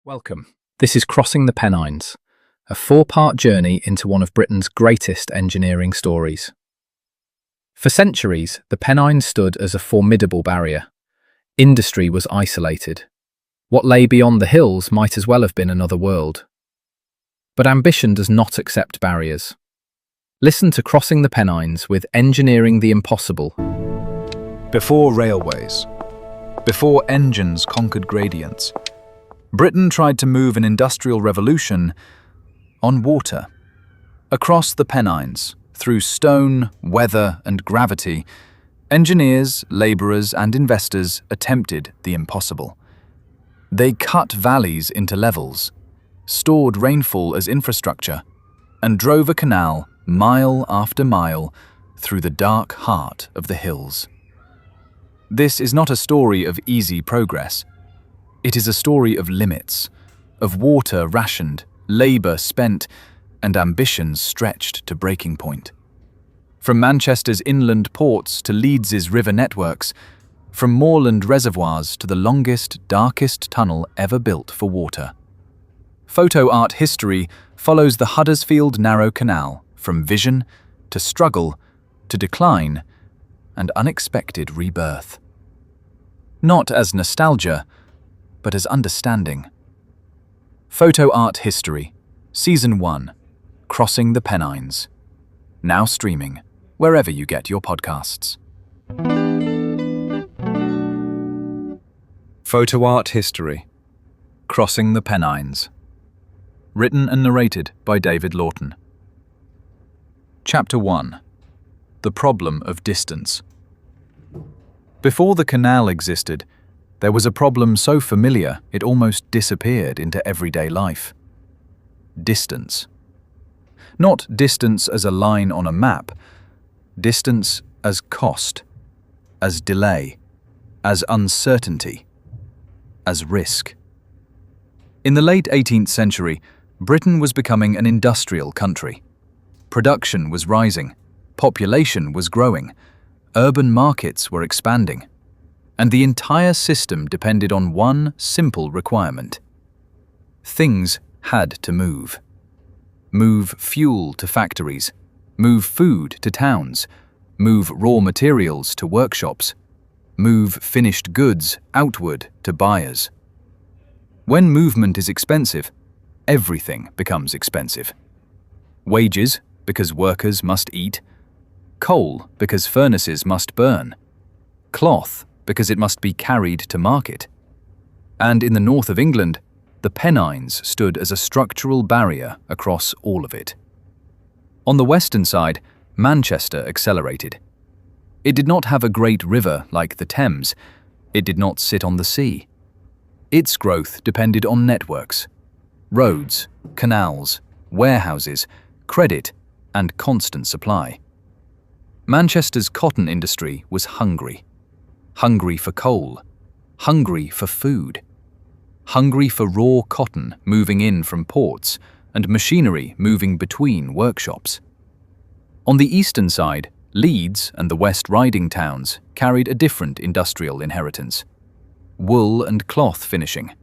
Welcome. This is Crossing the Pennines, a four-part journey into one of Britain's greatest engineering stories. For centuries, the Pennines stood as a formidable barrier. Industry was isolated. What lay beyond the hills might as well have been another world. But ambition does not accept barriers. Listen to Crossing the Pennines with Engineering the Impossible. Before railways, before engines conquered gradients, Britain tried to move an industrial revolution on water. Across the Pennines, through stone, weather, and gravity, engineers, labourers, and investors attempted the impossible. They cut valleys into levels, stored rainfall as infrastructure, and drove a canal mile after mile through the dark heart of the hills. This is not a story of easy progress. It is a story of limits, of water rationed, labour spent, and ambitions stretched to breaking point. From Manchester's inland ports to Leeds's river networks, from moorland reservoirs to the longest, darkest tunnel ever built for water. PhotoART History follows the Huddersfield Narrow Canal from vision to struggle to decline and unexpected rebirth. Not as nostalgia, but as understanding. PhotoART History, Season 1, Crossing the Pennines. Now streaming, wherever you get your podcasts. PhotoART History, Crossing the Pennines. Written and narrated by David Lawton. Chapter 1. The Problem of Distance. Before the canal existed, there was a problem so familiar it almost disappeared into everyday life. Distance. Not distance as a line on a map, distance as cost, as delay, as uncertainty, as risk. In the late 18th century, Britain was becoming an industrial country. Production was rising, population was growing, urban markets were expanding. And the entire system depended on one simple requirement. Things had to move. Move fuel to factories, move food to towns, move raw materials to workshops, move finished goods outward to buyers. When movement is expensive, everything becomes expensive. Wages, because workers must eat. Coal, because furnaces must burn. Cloth, because it must be carried to market. And in the north of England, the Pennines stood as a structural barrier across all of it. On the western side, Manchester accelerated. It did not have a great river like the Thames. It did not sit on the sea. Its growth depended on networks, roads, canals, warehouses, credit, and constant supply. Manchester's cotton industry was hungry. Hungry for coal, hungry for food, hungry for raw cotton moving in from ports and machinery moving between workshops. On the eastern side, Leeds and the West Riding towns carried a different industrial inheritance. Wool and cloth finishing,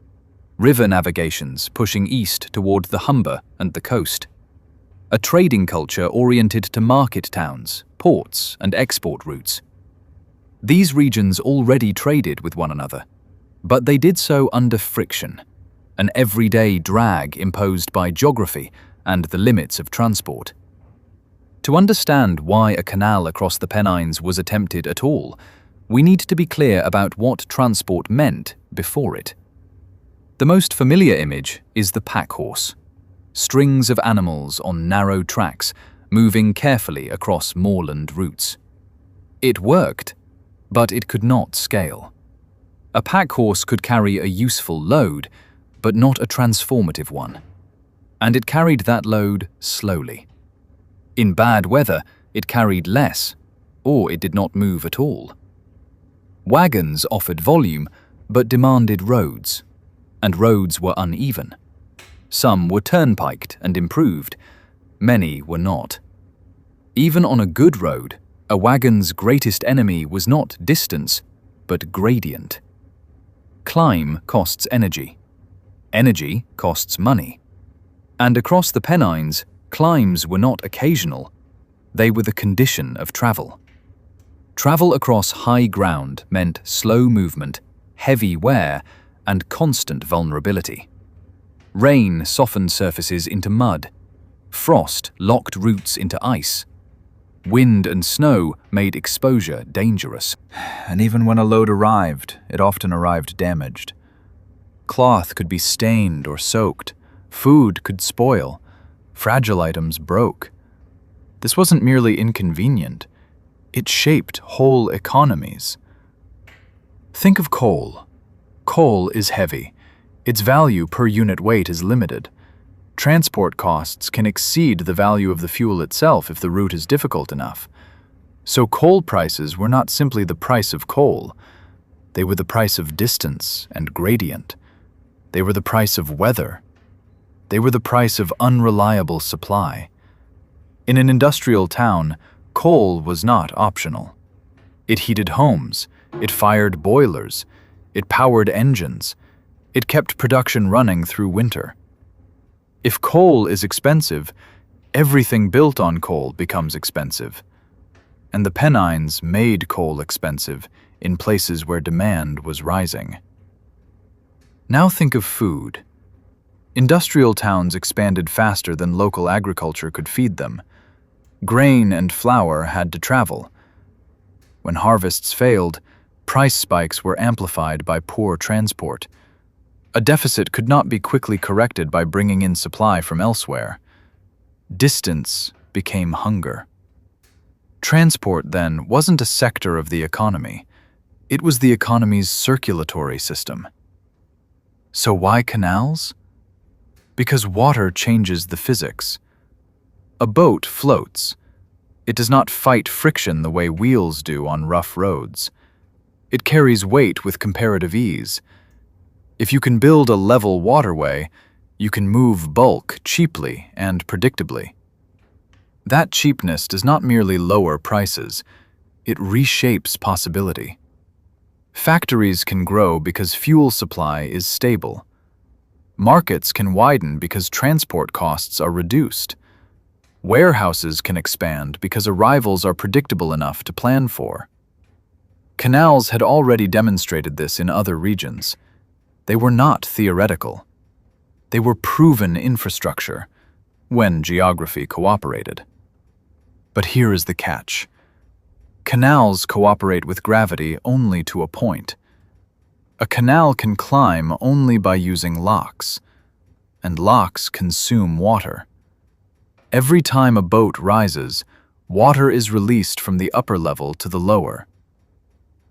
river navigations pushing east toward the Humber and the coast. A trading culture oriented to market towns, ports, and export routes. These regions already traded with one another, but they did so under friction, an everyday drag imposed by geography and the limits of transport. To understand why a canal across the Pennines was attempted at all, we need to be clear about what transport meant before it. The most familiar image is the pack horse, strings of animals on narrow tracks moving carefully across moorland routes. It worked, but it could not scale. A pack horse could carry a useful load, but not a transformative one. And it carried that load slowly. In bad weather, it carried less, or it did not move at all. Wagons offered volume, but demanded roads, and roads were uneven. Some were turnpiked and improved, many were not. Even on a good road, a wagon's greatest enemy was not distance, but gradient. Climb costs energy. Energy costs money. And across the Pennines, climbs were not occasional. They were the condition of travel. Travel across high ground meant slow movement, heavy wear, and constant vulnerability. Rain softened surfaces into mud. Frost locked roots into ice. Wind and snow made exposure dangerous. And even when a load arrived, it often arrived damaged. Cloth could be stained or soaked. Food could spoil. Fragile items broke. This wasn't merely inconvenient. It shaped whole economies. Think of coal. Coal is heavy. Its value per unit weight is limited. Transport costs can exceed the value of the fuel itself if the route is difficult enough. So coal prices were not simply the price of coal. They were the price of distance and gradient. They were the price of weather. They were the price of unreliable supply. In an industrial town, coal was not optional. It heated homes. It fired boilers. It powered engines. It kept production running through winter. If coal is expensive, everything built on coal becomes expensive. And the Pennines made coal expensive in places where demand was rising. Now think of food. Industrial towns expanded faster than local agriculture could feed them. Grain and flour had to travel. When harvests failed, price spikes were amplified by poor transport. A deficit could not be quickly corrected by bringing in supply from elsewhere. Distance became hunger. Transport, then, wasn't a sector of the economy. It was the economy's circulatory system. So why canals? Because water changes the physics. A boat floats. It does not fight friction the way wheels do on rough roads. It carries weight with comparative ease. If you can build a level waterway, you can move bulk cheaply and predictably. That cheapness does not merely lower prices, it reshapes possibility. Factories can grow because fuel supply is stable. Markets can widen because transport costs are reduced. Warehouses can expand because arrivals are predictable enough to plan for. Canals had already demonstrated this in other regions. They were not theoretical. They were proven infrastructure, when geography cooperated. But here is the catch. Canals cooperate with gravity only to a point. A canal can climb only by using locks, and locks consume water. Every time a boat rises, water is released from the upper level to the lower.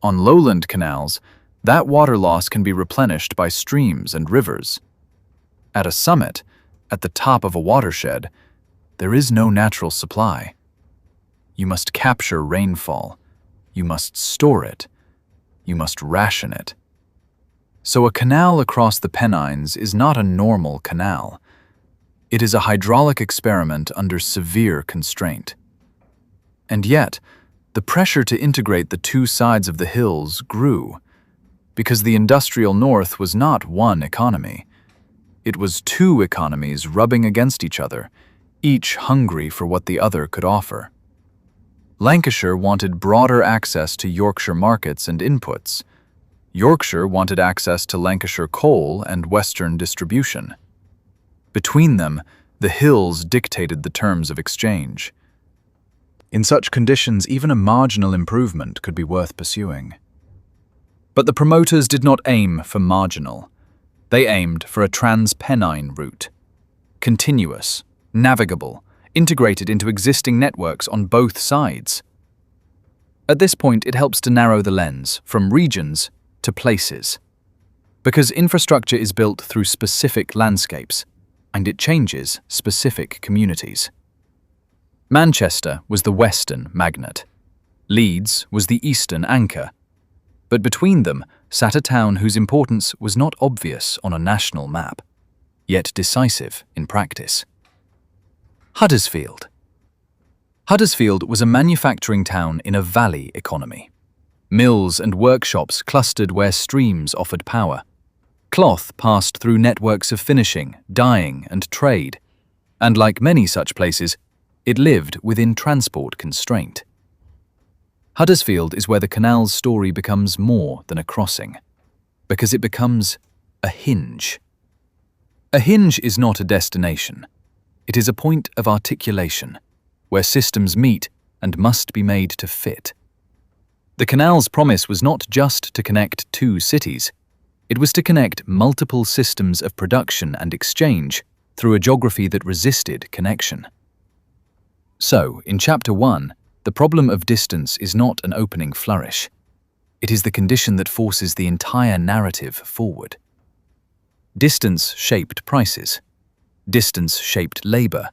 On lowland canals, that water loss can be replenished by streams and rivers. At a summit, at the top of a watershed, there is no natural supply. You must capture rainfall. You must store it. You must ration it. So a canal across the Pennines is not a normal canal. It is a hydraulic experiment under severe constraint. And yet, the pressure to integrate the two sides of the hills grew, because the industrial north was not one economy. It was two economies rubbing against each other, each hungry for what the other could offer. Lancashire wanted broader access to Yorkshire markets and inputs. Yorkshire wanted access to Lancashire coal and Western distribution. Between them, the hills dictated the terms of exchange. In such conditions, even a marginal improvement could be worth pursuing. But the promoters did not aim for marginal. They aimed for a trans-Pennine route. Continuous, navigable, integrated into existing networks on both sides. At this point, it helps to narrow the lens from regions to places. Because infrastructure is built through specific landscapes, and it changes specific communities. Manchester was the western magnet. Leeds was the eastern anchor. But between them sat a town whose importance was not obvious on a national map, yet decisive in practice. Huddersfield. Huddersfield was a manufacturing town in a valley economy. Mills and workshops clustered where streams offered power. Cloth passed through networks of finishing, dyeing, and trade, and like many such places, it lived within transport constraint. Huddersfield is where the canal's story becomes more than a crossing, because it becomes a hinge. A hinge is not a destination. It is a point of articulation, where systems meet and must be made to fit. The canal's promise was not just to connect two cities, it was to connect multiple systems of production and exchange through a geography that resisted connection. So, in Chapter 1, the problem of distance is not an opening flourish. It is the condition that forces the entire narrative forward. Distance shaped prices. Distance shaped labor.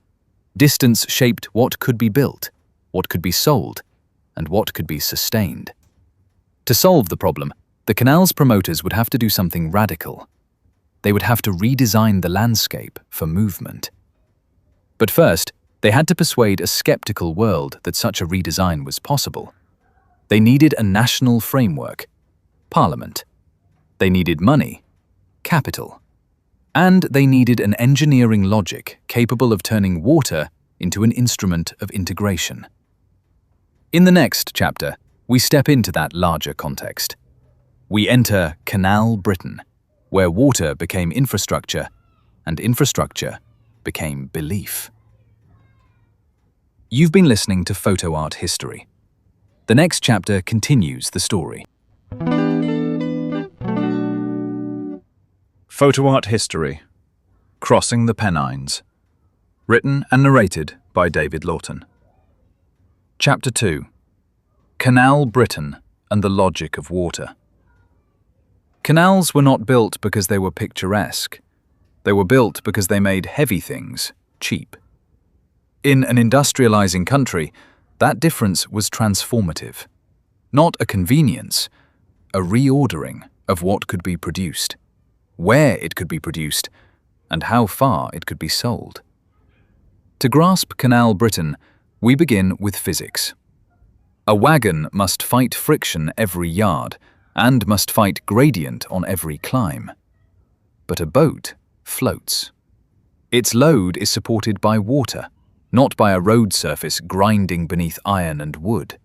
Distance shaped what could be built, what could be sold, and what could be sustained. To solve the problem, the canal's promoters would have to do something radical. They would have to redesign the landscape for movement. But first, they had to persuade a skeptical world that such a redesign was possible. They needed a national framework, Parliament. They needed money, capital. And they needed an engineering logic capable of turning water into an instrument of integration. In the next chapter, we step into that larger context. We enter Canal Britain, where water became infrastructure, and infrastructure became belief. You've been listening to PhotoART History. The next chapter continues the story. PhotoART History, Crossing the Pennines. Written and narrated by David Lawton. Chapter 2. Canal Britain and the Logic of Water. Canals were not built because they were picturesque. They were built because they made heavy things cheap. In an industrializing country, that difference was transformative. Not a convenience, a reordering of what could be produced, where it could be produced, and how far it could be sold. To grasp Canal Britain, we begin with physics. A wagon must fight friction every yard, and must fight gradient on every climb. But a boat floats. Its load is supported by water, not by a road surface grinding beneath iron and wood.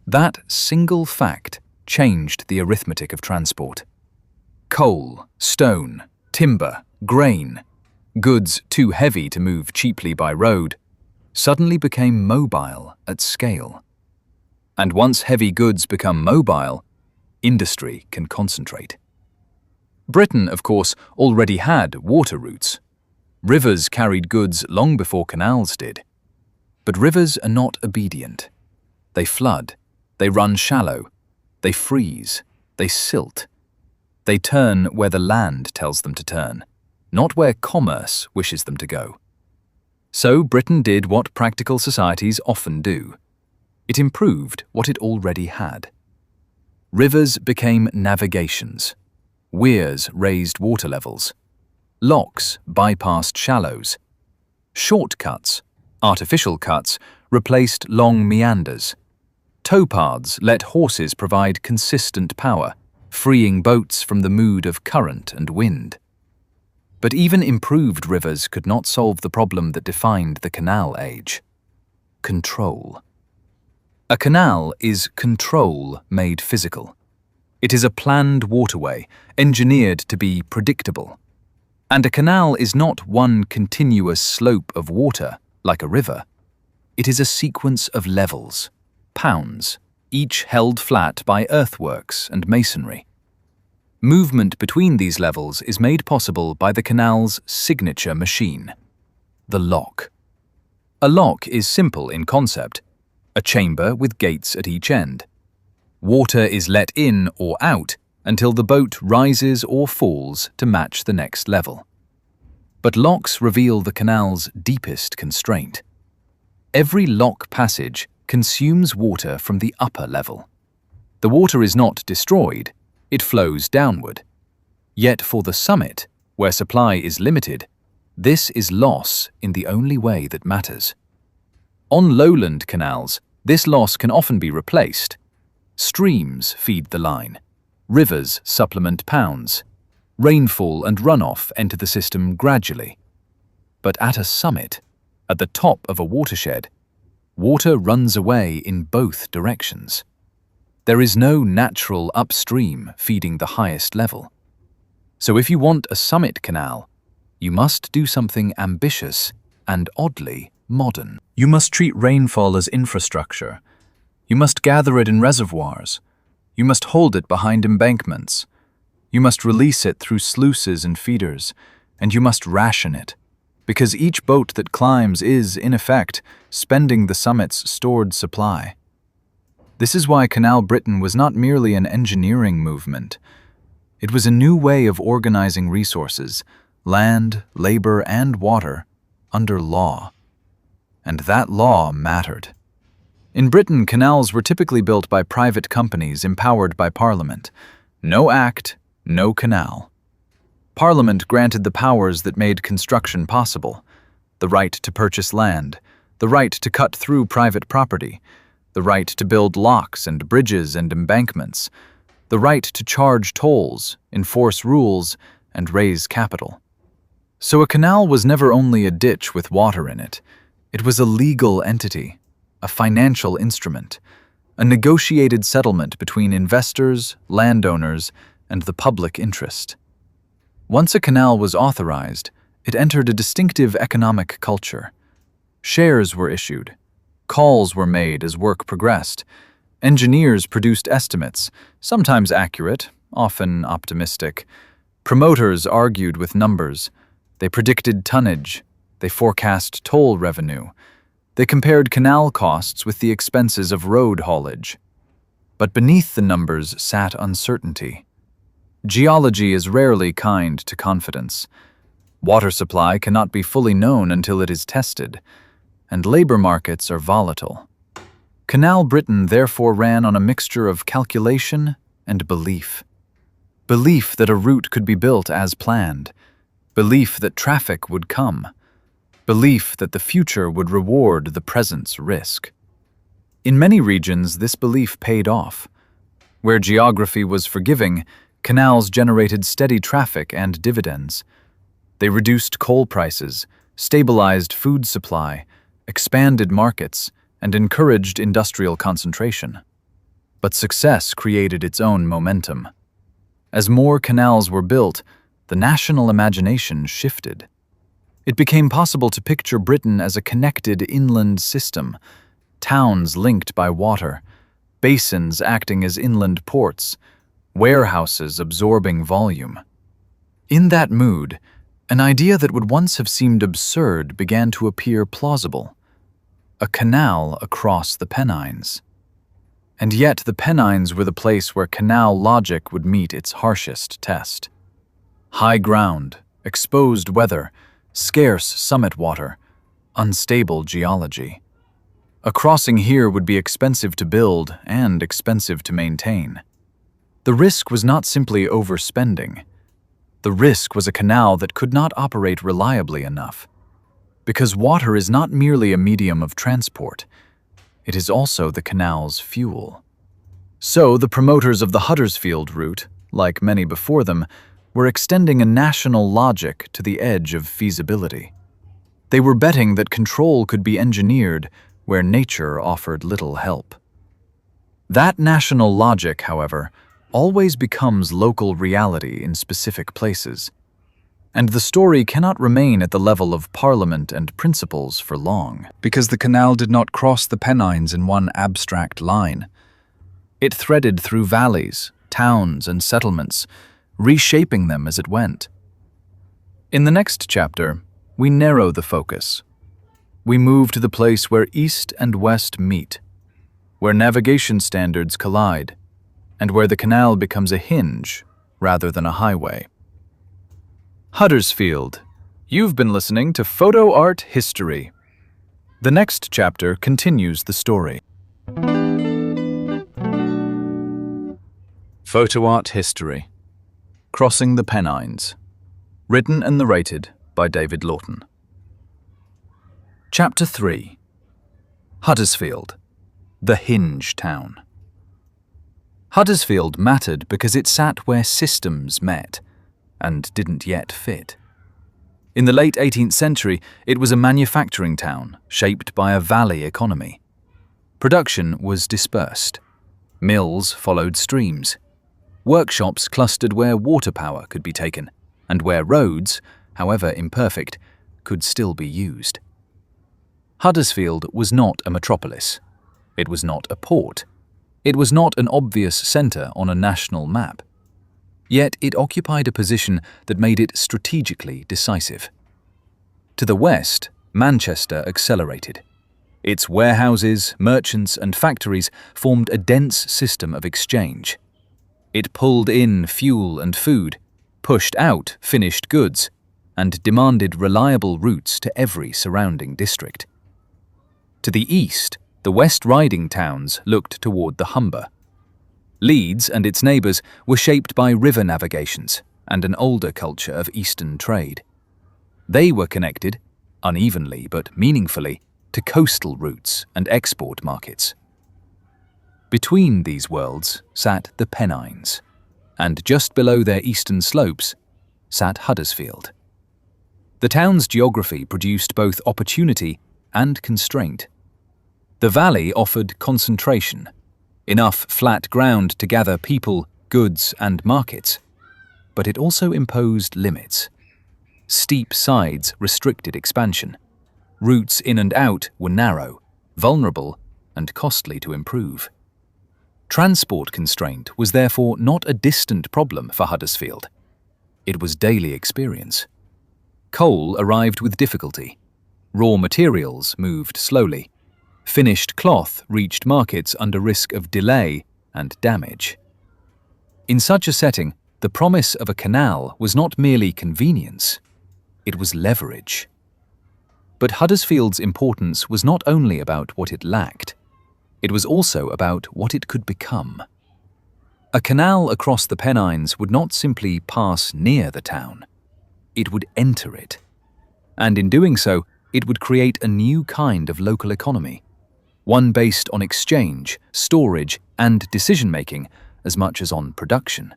That single fact changed the arithmetic of transport. Coal, stone, timber, grain, goods too heavy to move cheaply by road, suddenly became mobile at scale. And once heavy goods become mobile, industry can concentrate. Britain, of course, already had water routes. Rivers carried goods long before canals did. But rivers are not obedient. They flood, they run shallow, they freeze, they silt. They turn where the land tells them to turn, not where commerce wishes them to go. So Britain did what practical societies often do. It improved what it already had. Rivers became navigations. Weirs raised water levels. Locks bypassed shallows. Shortcuts, artificial cuts, replaced long meanders. Towpaths let horses provide consistent power, freeing boats from the mood of current and wind. But even improved rivers could not solve the problem that defined the canal age: control. A canal is control made physical. It is a planned waterway, engineered to be predictable. And a canal is not one continuous slope of water, like a river. It is a sequence of levels, pounds, each held flat by earthworks and masonry. Movement between these levels is made possible by the canal's signature machine, the lock. A lock is simple in concept, a chamber with gates at each end. Water is let in or out until the boat rises or falls to match the next level. But locks reveal the canal's deepest constraint. Every lock passage consumes water from the upper level. The water is not destroyed, it flows downward. Yet for the summit, where supply is limited, this is loss in the only way that matters. On lowland canals, this loss can often be replaced. Streams feed the line. Rivers supplement pounds. Rainfall and runoff enter the system gradually. But at a summit, at the top of a watershed, water runs away in both directions. There is no natural upstream feeding the highest level. So if you want a summit canal, you must do something ambitious and oddly modern. You must treat rainfall as infrastructure. You must gather it in reservoirs. You must hold it behind embankments. You must release it through sluices and feeders, and you must ration it, because each boat that climbs is, in effect, spending the summit's stored supply. This is why Canal Britain was not merely an engineering movement. It was a new way of organizing resources, land, labor, and water, under law. And that law mattered. In Britain, canals were typically built by private companies empowered by Parliament. No act, no canal. Parliament granted the powers that made construction possible: the right to purchase land, the right to cut through private property, the right to build locks and bridges and embankments, the right to charge tolls, enforce rules, and raise capital. So a canal was never only a ditch with water in it. It was a legal entity, a financial instrument, a negotiated settlement between investors, landowners, and the public interest. Once a canal was authorized, it entered a distinctive economic culture. Shares were issued. Calls were made as work progressed. Engineers produced estimates, sometimes accurate, often optimistic. Promoters argued with numbers. They predicted tonnage. They forecast toll revenue. They compared canal costs with the expenses of road haulage. But beneath the numbers sat uncertainty. Geology is rarely kind to confidence. Water supply cannot be fully known until it is tested, and labor markets are volatile. Canal Britain therefore ran on a mixture of calculation and belief. Belief that a route could be built as planned. Belief that traffic would come. Belief that the future would reward the present's risk. In many regions, this belief paid off. Where geography was forgiving, canals generated steady traffic and dividends. They reduced coal prices, stabilized food supply, expanded markets, and encouraged industrial concentration. But success created its own momentum. As more canals were built, the national imagination shifted. It became possible to picture Britain as a connected inland system, towns linked by water, basins acting as inland ports, warehouses absorbing volume. In that mood, an idea that would once have seemed absurd began to appear plausible: a canal across the Pennines. And yet the Pennines were the place where canal logic would meet its harshest test. High ground, exposed weather, scarce summit water, unstable geology. A crossing here would be expensive to build and expensive to maintain. The risk was not simply overspending. The risk was a canal that could not operate reliably enough. Because water is not merely a medium of transport, it is also the canal's fuel. So the promoters of the Huddersfield route, like many before them, were extending a national logic to the edge of feasibility. They were betting that control could be engineered where nature offered little help. That national logic, however, always becomes local reality in specific places, and the story cannot remain at the level of Parliament and principles for long, because the canal did not cross the Pennines in one abstract line. It threaded through valleys, towns, and settlements, reshaping them as it went. In the next chapter, we narrow the focus. We move to the place where East and West meet, where navigation standards collide, and where the canal becomes a hinge rather than a highway. Huddersfield. You've been listening to PhotoART History. The next chapter continues the story. PhotoART History. Crossing the Pennines. Written and narrated by David Lawton. Chapter 3. Huddersfield, the hinge town. Huddersfield mattered because it sat where systems met. and didn't yet fit. In the late 18th century, it was a manufacturing town shaped by a valley economy. Production was dispersed. Mills followed streams. Workshops clustered where water power could be taken, and where roads, however imperfect, could still be used. Huddersfield was not a metropolis. It was not a port. It was not an obvious centre on a national map. Yet it occupied a position that made it strategically decisive. To the west, Manchester accelerated. Its warehouses, merchants, and factories formed a dense system of exchange. It pulled in fuel and food, pushed out finished goods, and demanded reliable routes to every surrounding district. To the east, the West Riding towns looked toward the Humber. Leeds and its neighbours were shaped by river navigations and an older culture of eastern trade. They were connected, unevenly but meaningfully, to coastal routes and export markets. Between these worlds sat the Pennines, and just below their eastern slopes sat Huddersfield. The town's geography produced both opportunity and constraint. The valley offered concentration, enough flat ground to gather people, goods, and markets, but it also imposed limits. Steep sides restricted expansion. Routes in and out were narrow, vulnerable, and costly to improve. Transport constraint was therefore not a distant problem for Huddersfield. It was daily experience. Coal arrived with difficulty. Raw materials moved slowly. Finished cloth reached markets under risk of delay and damage. In such a setting, the promise of a canal was not merely convenience, it was leverage. But Huddersfield's importance was not only about what it lacked, it was also about what it could become. A canal across the Pennines would not simply pass near the town, it would enter it. And in doing so, it would create a new kind of local economy, one based on exchange, storage, and decision-making as much as on production.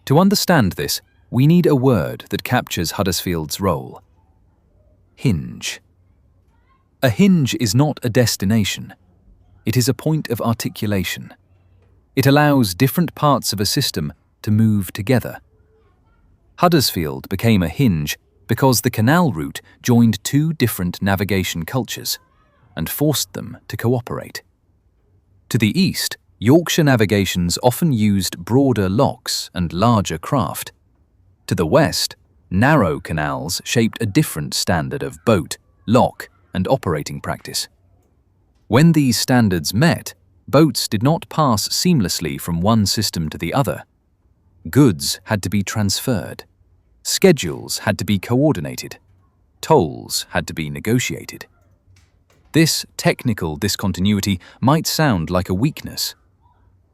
To understand this, we need a word that captures Huddersfield's role: hinge. A hinge is not a destination. It is a point of articulation. It allows different parts of a system to move together. Huddersfield became a hinge because the canal route joined two different navigation cultures and forced them to cooperate. To the east, Yorkshire navigations often used broader locks and larger craft. To the west, narrow canals shaped a different standard of boat, lock, and operating practice. When these standards met, boats did not pass seamlessly from one system to the other. Goods had to be transferred. Schedules had to be coordinated. Tolls had to be negotiated. This technical discontinuity might sound like a weakness.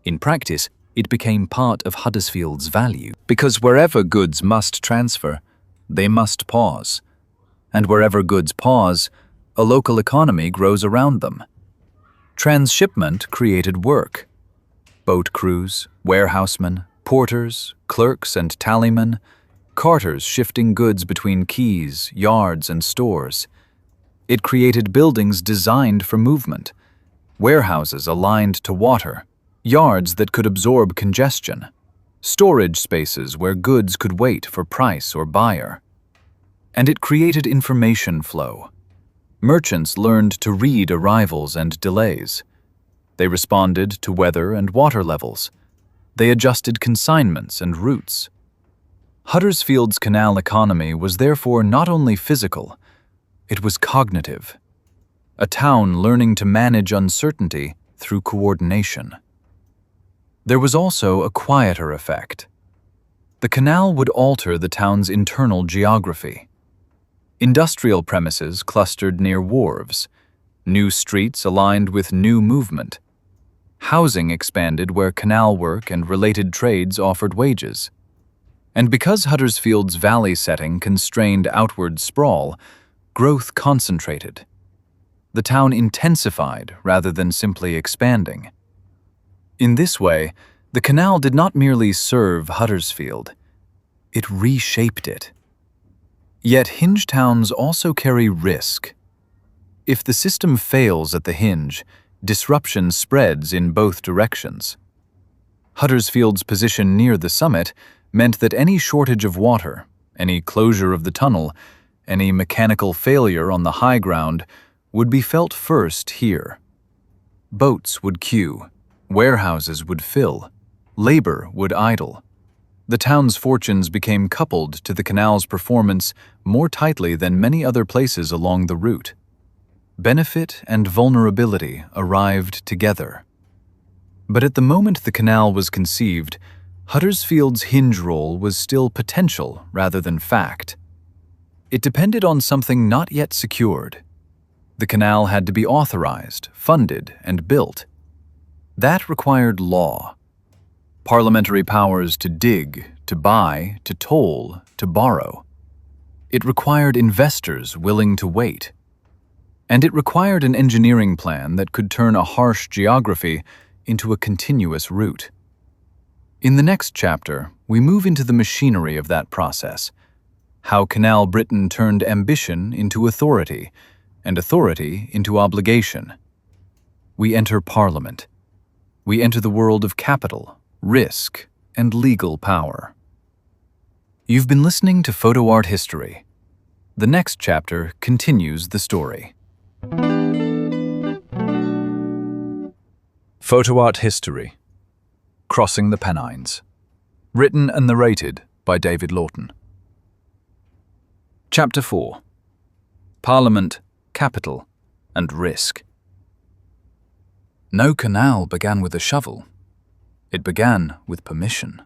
In practice, it became part of Huddersfield's value, because wherever goods must transfer, they must pause. And wherever goods pause, a local economy grows around them. Transshipment created work. Boat crews, warehousemen, porters, clerks and tallymen, carters shifting goods between quays, yards, and stores. It created buildings designed for movement, warehouses aligned to water, yards that could absorb congestion, storage spaces where goods could wait for price or buyer. And it created information flow. Merchants learned to read arrivals and delays. They responded to weather and water levels. They adjusted consignments and routes. Huddersfield's canal economy was therefore not only physical, it was cognitive. A town learning to manage uncertainty through coordination. There was also a quieter effect. The canal would alter the town's internal geography. Industrial premises clustered near wharves. New streets aligned with new movement. Housing expanded where canal work and related trades offered wages. And because Huddersfield's valley setting constrained outward sprawl, growth concentrated. The town intensified rather than simply expanding. In this way, the canal did not merely serve Huddersfield. It reshaped it. Yet hinge towns also carry risk. If the system fails at the hinge, disruption spreads in both directions. Huddersfield's position near the summit meant that any shortage of water, any closure of the tunnel, any mechanical failure on the high ground would be felt first here. Boats would queue, warehouses would fill, labor would idle. The town's fortunes became coupled to the canal's performance more tightly than many other places along the route. Benefit and vulnerability arrived together. But at the moment the canal was conceived, Huddersfield's hinge role was still potential rather than fact. It depended on something not yet secured. The canal had to be authorized, funded, and built. That required law. Parliamentary powers to dig, to buy, to toll, to borrow. It required investors willing to wait. And it required an engineering plan that could turn a harsh geography into a continuous route. In the next chapter, we move into the machinery of that process, how Canal Britain turned ambition into authority, and authority into obligation. We enter Parliament. We enter the world of capital, risk, and legal power. You've been listening to PhotoART History. The next chapter continues the story. PhotoART History. Crossing the Pennines. Written and narrated by David Lawton. Chapter 4. Parliament, Capital, and Risk. No canal began with a shovel. It began with permission.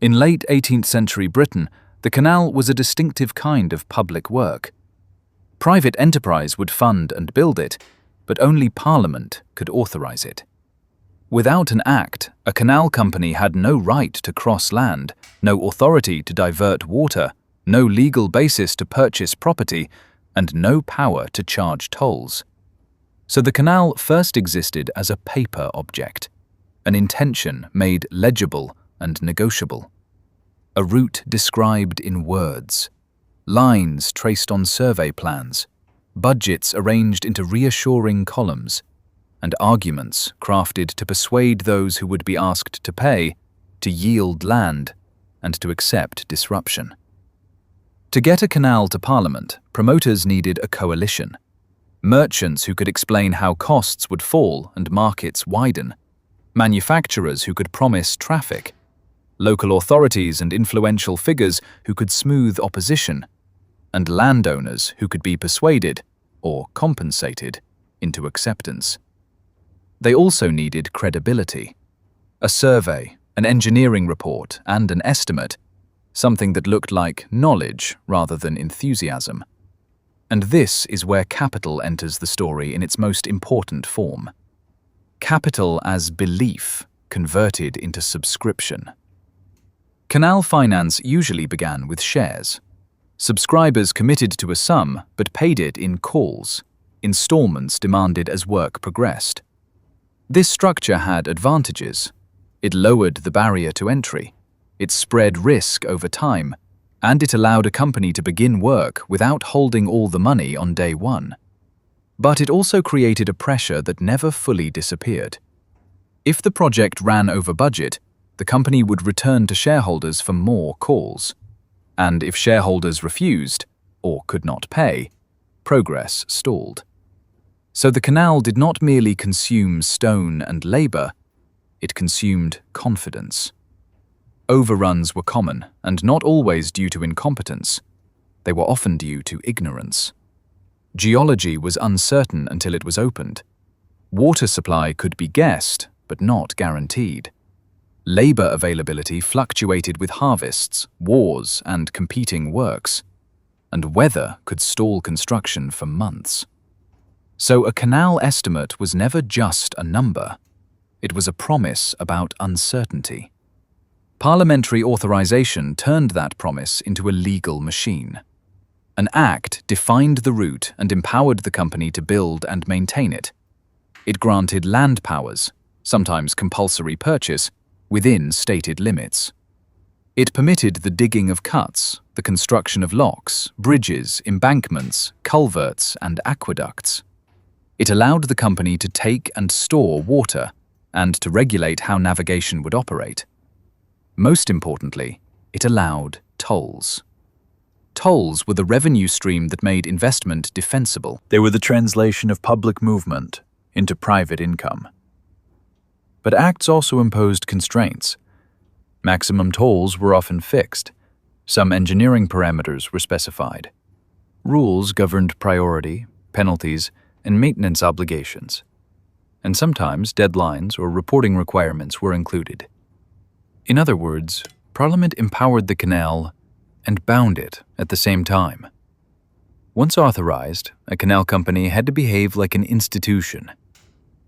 In late 18th century Britain, the canal was a distinctive kind of public work. Private enterprise would fund and build it, but only Parliament could authorize it. Without an act, a canal company had no right to cross land, no authority to divert water, no legal basis to purchase property, and no power to charge tolls. So the canal first existed as a paper object, an intention made legible and negotiable, a route described in words, lines traced on survey plans, budgets arranged into reassuring columns, and arguments crafted to persuade those who would be asked to pay, to yield land, and to accept disruption. To get a canal to Parliament, promoters needed a coalition. Merchants who could explain how costs would fall and markets widen. Manufacturers who could promise traffic. Local authorities and influential figures who could smooth opposition. And landowners who could be persuaded, or compensated, into acceptance. They also needed credibility. A survey, an engineering report, and an estimate, something that looked like knowledge rather than enthusiasm. And this is where capital enters the story in its most important form. Capital as belief converted into subscription. Canal finance usually began with shares. Subscribers committed to a sum but paid it in calls, installments demanded as work progressed. This structure had advantages. It lowered the barrier to entry. It spread risk over time, and it allowed a company to begin work without holding all the money on day one. But it also created a pressure that never fully disappeared. If the project ran over budget, the company would return to shareholders for more calls. And if shareholders refused, or could not pay, progress stalled. So the canal did not merely consume stone and labor, it consumed confidence. Overruns were common, and not always due to incompetence. They were often due to ignorance. Geology was uncertain until it was opened. Water supply could be guessed, but not guaranteed. Labor availability fluctuated with harvests, wars, and competing works. And weather could stall construction for months. So a canal estimate was never just a number. It was a promise about uncertainty. Parliamentary authorization turned that promise into a legal machine. An act defined the route and empowered the company to build and maintain it. It granted land powers, sometimes compulsory purchase, within stated limits. It permitted the digging of cuts, the construction of locks, bridges, embankments, culverts, and aqueducts. It allowed the company to take and store water and to regulate how navigation would operate. Most importantly, it allowed tolls. Tolls were the revenue stream that made investment defensible. They were the translation of public movement into private income. But acts also imposed constraints. Maximum tolls were often fixed. Some engineering parameters were specified. Rules governed priority, penalties, and maintenance obligations. And sometimes deadlines or reporting requirements were included. In other words, Parliament empowered the canal and bound it at the same time. Once authorized, a canal company had to behave like an institution.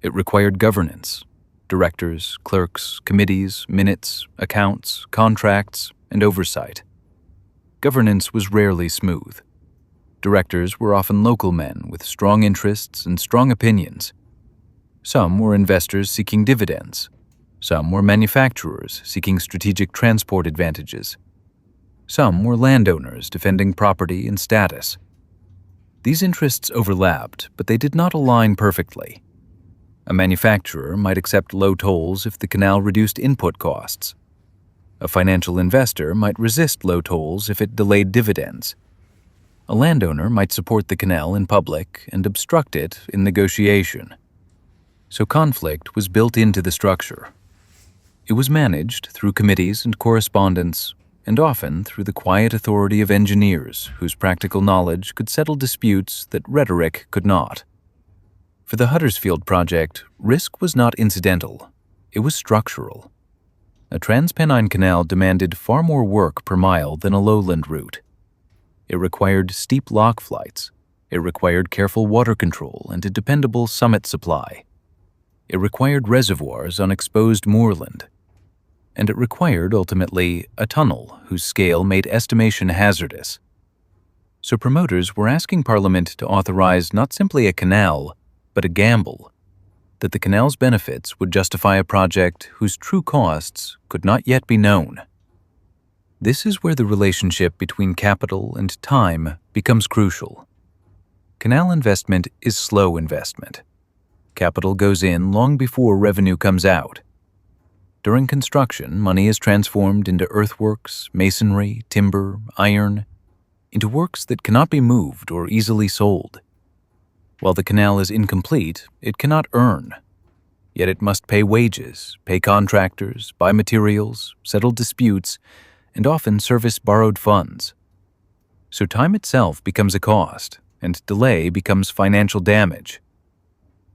It required governance, directors, clerks, committees, minutes, accounts, contracts, and oversight. Governance was rarely smooth. Directors were often local men with strong interests and strong opinions. Some were investors seeking dividends. Some were manufacturers seeking strategic transport advantages. Some were landowners defending property and status. These interests overlapped, but they did not align perfectly. A manufacturer might accept low tolls if the canal reduced input costs. A financial investor might resist low tolls if it delayed dividends. A landowner might support the canal in public and obstruct it in negotiation. So conflict was built into the structure. It was managed through committees and correspondence, and often through the quiet authority of engineers whose practical knowledge could settle disputes that rhetoric could not. For the Huddersfield project, risk was not incidental, it was structural. A trans-Pennine canal demanded far more work per mile than a lowland route. It required steep lock flights. It required careful water control and a dependable summit supply. It required reservoirs on exposed moorland. And it required, ultimately, a tunnel whose scale made estimation hazardous. So promoters were asking Parliament to authorize not simply a canal, but a gamble, that the canal's benefits would justify a project whose true costs could not yet be known. This is where the relationship between capital and time becomes crucial. Canal investment is slow investment. Capital goes in long before revenue comes out. During construction, money is transformed into earthworks, masonry, timber, iron, into works that cannot be moved or easily sold. While the canal is incomplete, it cannot earn. Yet it must pay wages, pay contractors, buy materials, settle disputes, and often service borrowed funds. So time itself becomes a cost, and delay becomes financial damage.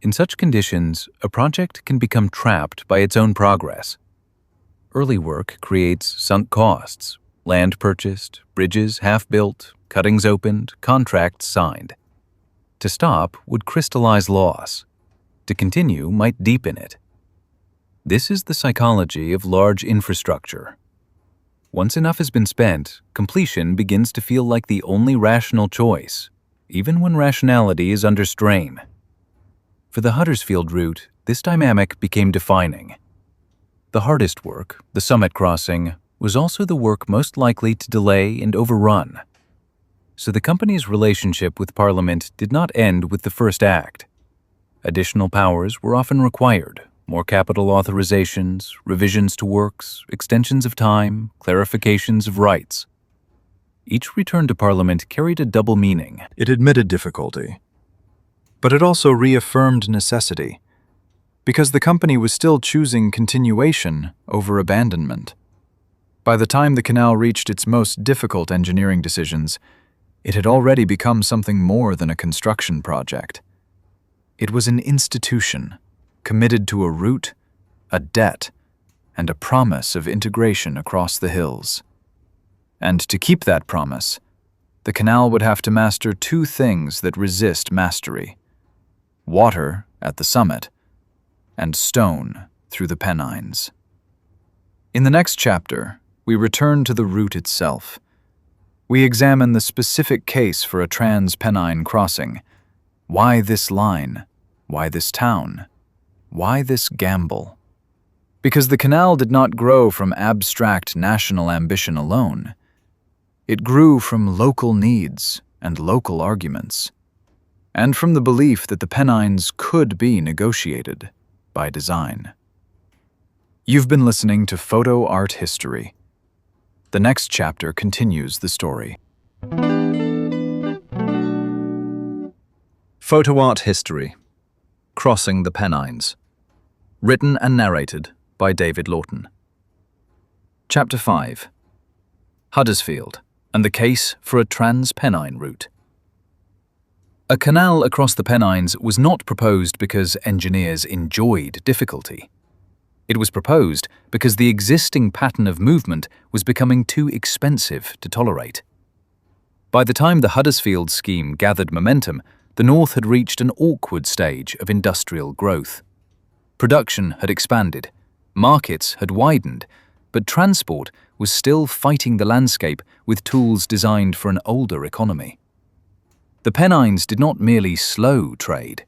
In such conditions, a project can become trapped by its own progress. Early work creates sunk costs, land purchased, bridges half-built, cuttings opened, contracts signed. To stop would crystallize loss. To continue might deepen it. This is the psychology of large infrastructure. Once enough has been spent, completion begins to feel like the only rational choice, even when rationality is under strain. For the Huddersfield route, this dynamic became defining. The hardest work, the summit crossing, was also the work most likely to delay and overrun. So the company's relationship with Parliament did not end with the first act. Additional powers were often required, more capital authorizations, revisions to works, extensions of time, clarifications of rights. Each return to Parliament carried a double meaning. It admitted difficulty, but it also reaffirmed necessity, because the company was still choosing continuation over abandonment. By the time the canal reached its most difficult engineering decisions, it had already become something more than a construction project. It was an institution, committed to a route, a debt, and a promise of integration across the hills. And to keep that promise, the canal would have to master two things that resist mastery: water at the summit, and stone through the Pennines. In the next chapter, we return to the route itself. We examine the specific case for a trans-Pennine crossing. Why this line? Why this town? Why this gamble? Because the canal did not grow from abstract national ambition alone. It grew from local needs and local arguments, and from the belief that the Pennines could be negotiated by design. You've been listening to PhotoART History. The next chapter continues the story. PhotoART History. Crossing the Pennines. Written and narrated by David Lawton. Chapter 5. Huddersfield and the case for a trans-Pennine route. A canal across the Pennines was not proposed because engineers enjoyed difficulty. It was proposed because the existing pattern of movement was becoming too expensive to tolerate. By the time the Huddersfield scheme gathered momentum, the North had reached an awkward stage of industrial growth. Production had expanded, markets had widened, but transport was still fighting the landscape with tools designed for an older economy. The Pennines did not merely slow trade,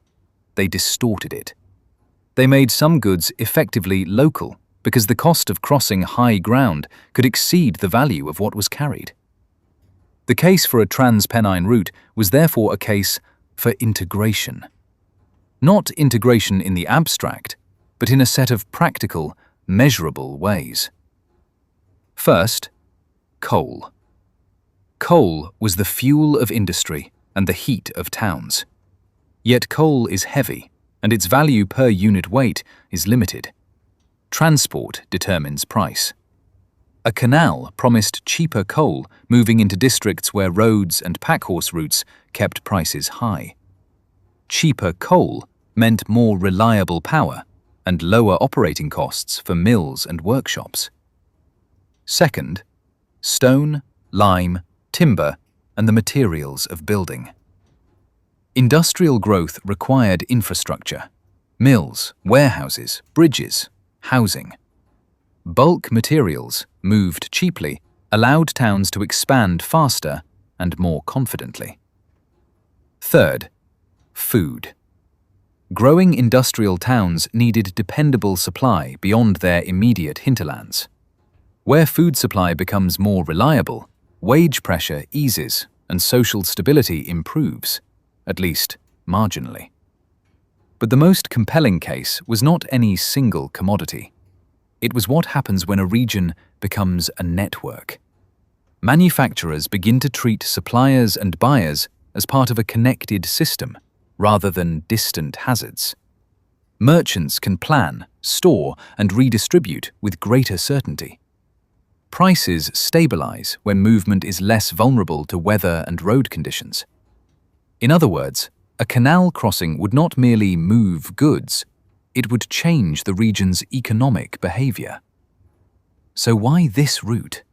they distorted it. They made some goods effectively local because the cost of crossing high ground could exceed the value of what was carried. The case for a trans-Pennine route was therefore a case for integration. Not integration in the abstract, but in a set of practical, measurable ways. First, coal. Coal was the fuel of industry and the heat of towns. Yet coal is heavy, and its value per unit weight is limited. Transport determines price. A canal promised cheaper coal moving into districts where roads and packhorse routes kept prices high. Cheaper coal meant more reliable power and lower operating costs for mills and workshops. Second, stone, lime, timber, and the materials of building. Industrial growth required infrastructure: mills, warehouses, bridges, housing. Bulk materials, moved cheaply, allowed towns to expand faster and more confidently. Third, food. Growing industrial towns needed dependable supply beyond their immediate hinterlands. Where food supply becomes more reliable, wage pressure eases and social stability improves, at least marginally. But the most compelling case was not any single commodity. It was what happens when a region becomes a network. Manufacturers begin to treat suppliers and buyers as part of a connected system, rather than distant hazards. Merchants can plan, store, and redistribute with greater certainty. Prices stabilize when movement is less vulnerable to weather and road conditions. In other words, a canal crossing would not merely move goods, it would change the region's economic behavior. So why this route?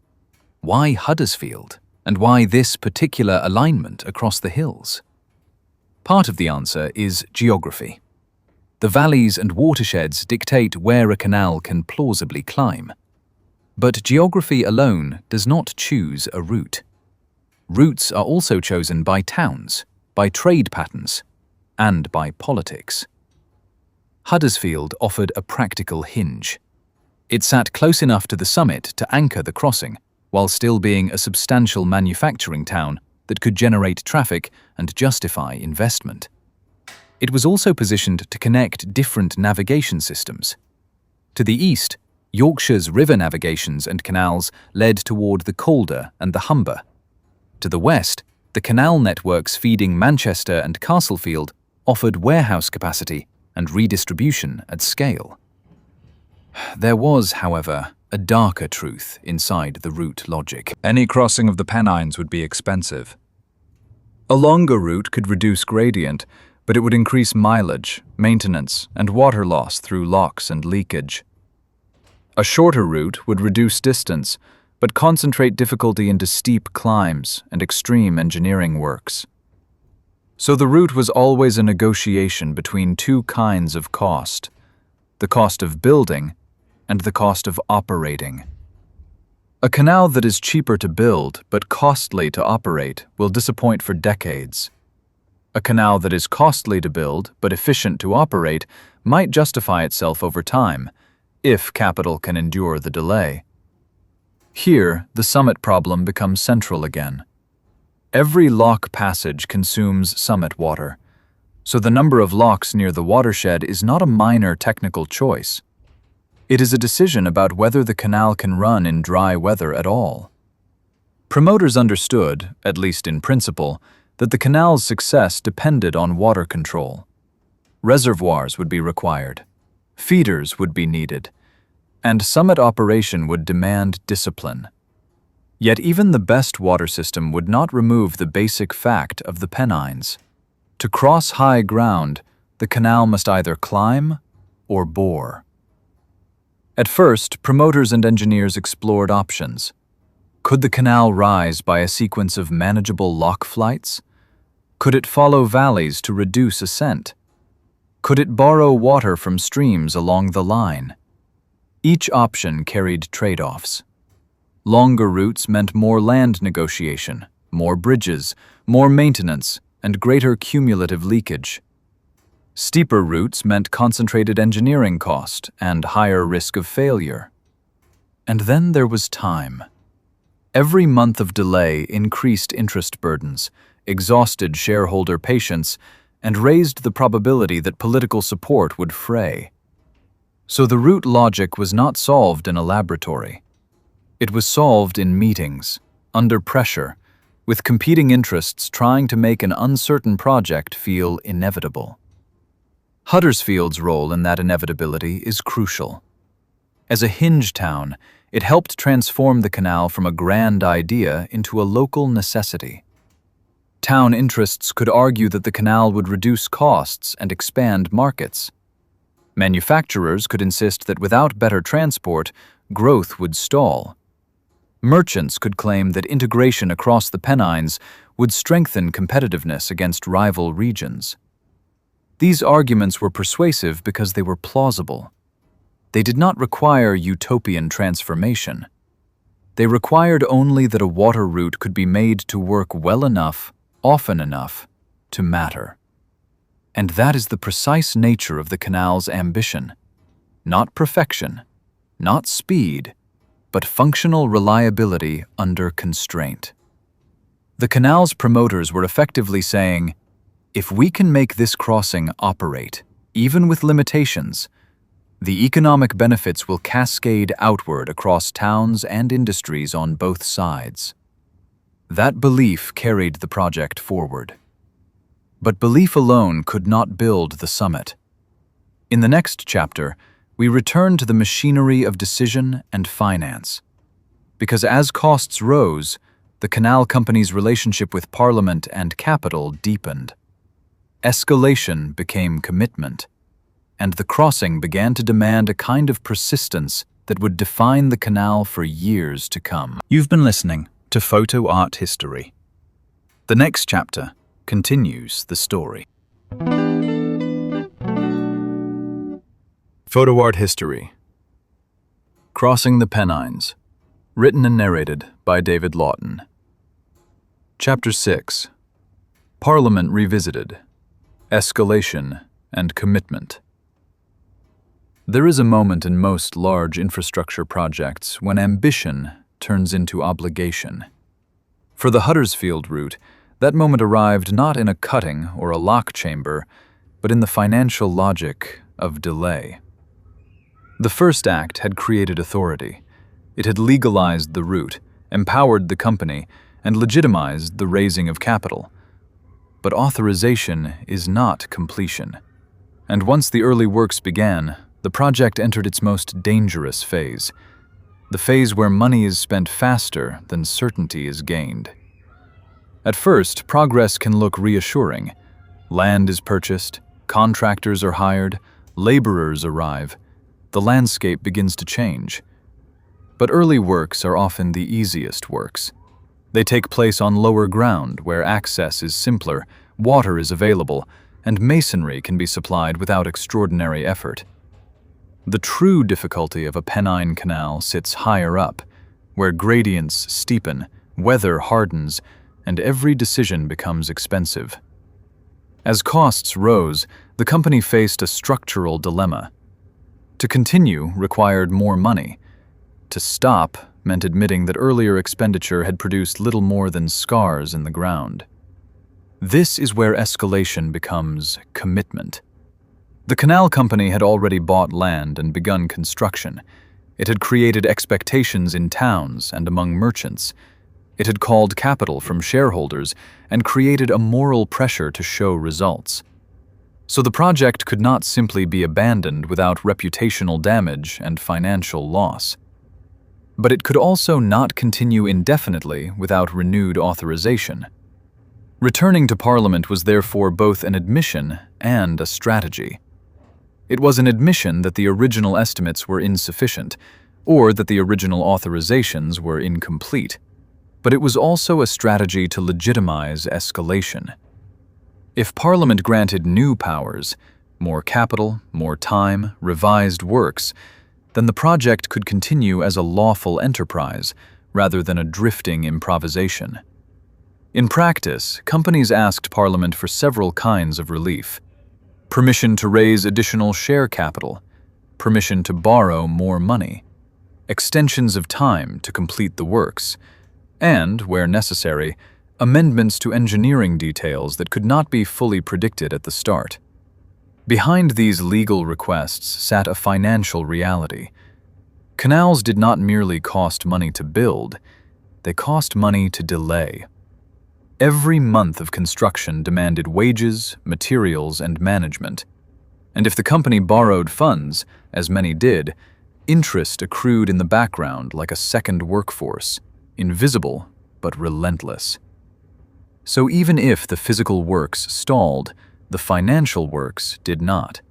Why Huddersfield? And why this particular alignment across the hills? Part of the answer is geography. The valleys and watersheds dictate where a canal can plausibly climb. But geography alone does not choose a route. Routes are also chosen by towns, by trade patterns, and by politics. Huddersfield offered a practical hinge. It sat close enough to the summit to anchor the crossing, while still being a substantial manufacturing town that could generate traffic and justify investment. It was also positioned to connect different navigation systems. To the east, Yorkshire's river navigations and canals led toward the Calder and the Humber. To the west, the canal networks feeding Manchester and Castlefield offered warehouse capacity and redistribution at scale. There was, however, a darker truth inside the route logic. Any crossing of the Pennines would be expensive. A longer route could reduce gradient, but it would increase mileage, maintenance, and water loss through locks and leakage. A shorter route would reduce distance, but concentrate difficulty into steep climbs and extreme engineering works. So the route was always a negotiation between two kinds of cost: the cost of building and the cost of operating. A canal that is cheaper to build but costly to operate will disappoint for decades. A canal that is costly to build but efficient to operate might justify itself over time, if capital can endure the delay. Here, the summit problem becomes central again. Every lock passage consumes summit water, so the number of locks near the watershed is not a minor technical choice. It is a decision about whether the canal can run in dry weather at all. Promoters understood, at least in principle, that the canal's success depended on water control. Reservoirs would be required, feeders would be needed, and summit operation would demand discipline. Yet even the best water system would not remove the basic fact of the Pennines. To cross high ground, the canal must either climb or bore. At first, promoters and engineers explored options. Could the canal rise by a sequence of manageable lock flights? Could it follow valleys to reduce ascent? Could it borrow water from streams along the line? Each option carried trade-offs. Longer routes meant more land negotiation, more bridges, more maintenance, and greater cumulative leakage. Steeper routes meant concentrated engineering cost and higher risk of failure. And then there was time. Every month of delay increased interest burdens, exhausted shareholder patience, and raised the probability that political support would fray. So the route logic was not solved in a laboratory. It was solved in meetings, under pressure, with competing interests trying to make an uncertain project feel inevitable. Huddersfield's role in that inevitability is crucial. As a hinge town, it helped transform the canal from a grand idea into a local necessity. Town interests could argue that the canal would reduce costs and expand markets. Manufacturers could insist that without better transport, growth would stall. Merchants could claim that integration across the Pennines would strengthen competitiveness against rival regions. These arguments were persuasive because they were plausible. They did not require utopian transformation. They required only that a water route could be made to work well enough, often enough, to matter. And that is the precise nature of the canal's ambition. Not perfection, not speed, but functional reliability under constraint. The canal's promoters were effectively saying, if we can make this crossing operate, even with limitations, the economic benefits will cascade outward across towns and industries on both sides. That belief carried the project forward. But belief alone could not build the summit. In the next chapter, we return to the machinery of decision and finance. Because as costs rose, the canal company's relationship with Parliament and capital deepened. Escalation became commitment, and the crossing began to demand a kind of persistence that would define the canal for years to come. You've been listening to PhotoART History. The next chapter continues the story. PhotoART History. Crossing the Pennines. Written and narrated by David Lawton. Chapter 6. Parliament Revisited. Escalation and Commitment. There is a moment in most large infrastructure projects when ambition turns into obligation. For the Huddersfield route, that moment arrived not in a cutting or a lock chamber, but in the financial logic of delay. The first act had created authority. It had legalized the route, empowered the company, and legitimized the raising of capital. But authorization is not completion. And once the early works began, the project entered its most dangerous phase, the phase where money is spent faster than certainty is gained. At first, progress can look reassuring. Land is purchased, contractors are hired, laborers arrive. The landscape begins to change. But early works are often the easiest works. They take place on lower ground where access is simpler, water is available, and masonry can be supplied without extraordinary effort. The true difficulty of a Pennine canal sits higher up, where gradients steepen, weather hardens, and every decision becomes expensive. As costs rose, the company faced a structural dilemma. To continue required more money. To stop meant admitting that earlier expenditure had produced little more than scars in the ground. This is where escalation becomes commitment. The canal company had already bought land and begun construction. It had created expectations in towns and among merchants. It had called capital from shareholders and created a moral pressure to show results. So the project could not simply be abandoned without reputational damage and financial loss. But it could also not continue indefinitely without renewed authorization. Returning to Parliament was therefore both an admission and a strategy. It was an admission that the original estimates were insufficient, or that the original authorizations were incomplete, but it was also a strategy to legitimize escalation. If Parliament granted new powers, more capital, more time, revised works, then the project could continue as a lawful enterprise rather than a drifting improvisation. In practice, companies asked Parliament for several kinds of relief: permission to raise additional share capital, permission to borrow more money, extensions of time to complete the works, and, where necessary, amendments to engineering details that could not be fully predicted at the start. Behind these legal requests sat a financial reality. Canals did not merely cost money to build, they cost money to delay. Every month of construction demanded wages, materials, and management. And if the company borrowed funds, as many did, interest accrued in the background like a second workforce, invisible but relentless. So even if the physical works stalled, the financial works did not.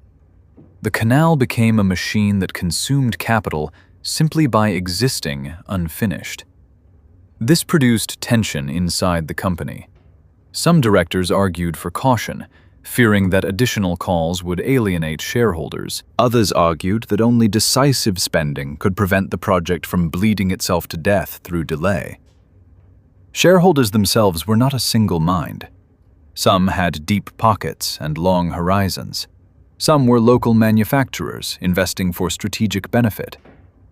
The canal became a machine that consumed capital simply by existing unfinished. This produced tension inside the company. Some directors argued for caution, fearing that additional calls would alienate shareholders. Others argued that only decisive spending could prevent the project from bleeding itself to death through delay. Shareholders themselves were not a single mind. Some had deep pockets and long horizons. Some were local manufacturers investing for strategic benefit.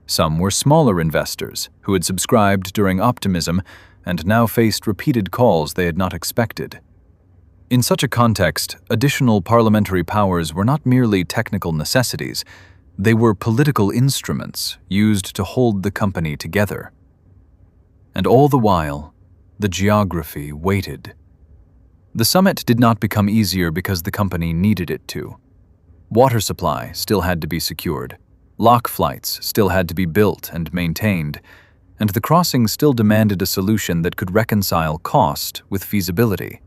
Some were smaller investors who had subscribed during optimism and now faced repeated calls they had not expected. In such a context, additional parliamentary powers were not merely technical necessities, they were political instruments used to hold the company together. And all the while, the geography waited. The summit did not become easier because the company needed it to. Water supply still had to be secured. Lock flights still had to be built and maintained, and the crossing still demanded a solution that could reconcile cost with feasibility.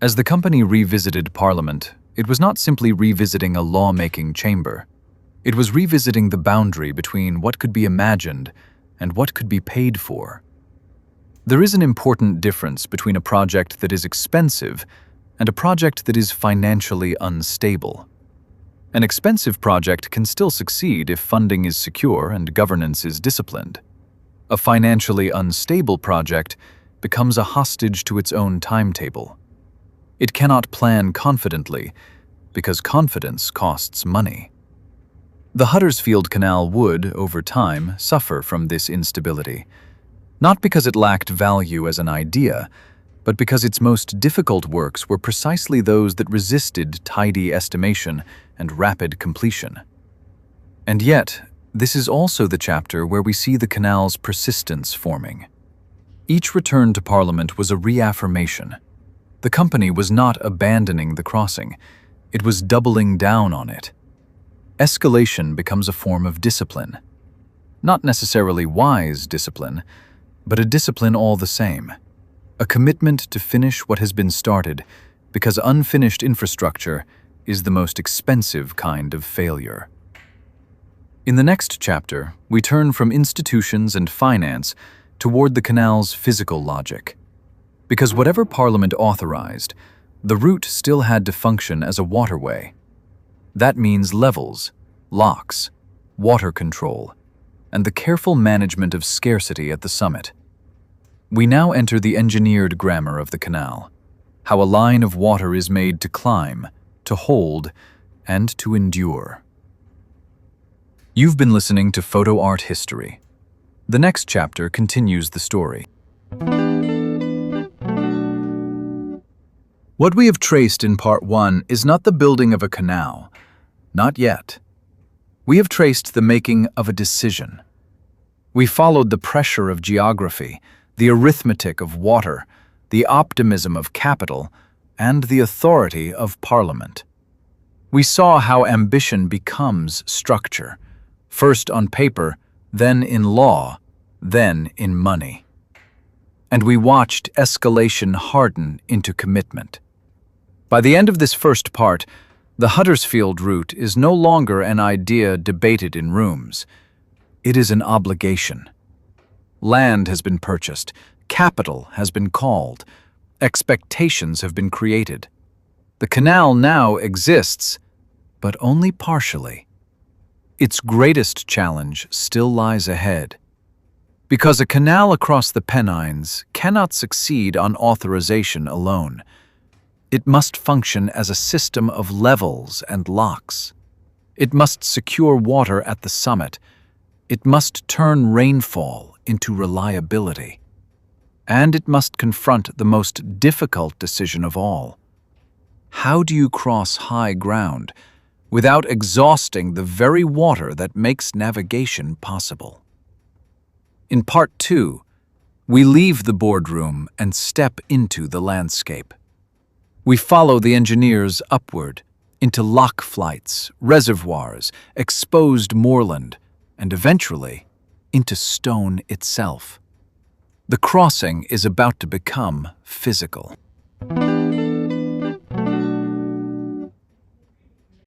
As the company revisited Parliament, it was not simply revisiting a lawmaking chamber. It was revisiting the boundary between what could be imagined and what could be paid for. There is an important difference between a project that is expensive and a project that is financially unstable. An expensive project can still succeed if funding is secure and governance is disciplined. A financially unstable project becomes a hostage to its own timetable. It cannot plan confidently because confidence costs money. The Huddersfield Canal would, over time, suffer from this instability, not because it lacked value as an idea, but because its most difficult works were precisely those that resisted tidy estimation and rapid completion. And yet, this is also the chapter where we see the canal's persistence forming. Each return to Parliament was a reaffirmation. The company was not abandoning the crossing, it was doubling down on it. Escalation becomes a form of discipline. Not necessarily wise discipline, but a discipline all the same. A commitment to finish what has been started, because unfinished infrastructure is the most expensive kind of failure. In the next chapter, we turn from institutions and finance toward the canal's physical logic. Because whatever Parliament authorized, the route still had to function as a waterway. That means levels, locks, water control, and the careful management of scarcity at the summit. We now enter the engineered grammar of the canal, how a line of water is made to climb, to hold, and to endure. You've been listening to PhotoART History. The next chapter continues the story. What we have traced in Part 1 is not the building of a canal. Not yet. We have traced the making of a decision. We followed the pressure of geography, the arithmetic of water, the optimism of capital, and the authority of Parliament. We saw how ambition becomes structure, first on paper, then in law, then in money. And we watched escalation harden into commitment. By the end of this first part, the Huddersfield route is no longer an idea debated in rooms. It is an obligation. Land has been purchased, capital has been called, expectations have been created. The canal now exists, but only partially. Its greatest challenge still lies ahead. Because a canal across the Pennines cannot succeed on authorization alone. It must function as a system of levels and locks. It must secure water at the summit. It must turn rainfall into reliability. And it must confront the most difficult decision of all. How do you cross high ground without exhausting the very water that makes navigation possible? In Part 2, we leave the boardroom and step into the landscape. We follow the engineers upward, into lock flights, reservoirs, exposed moorland, and eventually into stone itself. The crossing is about to become physical.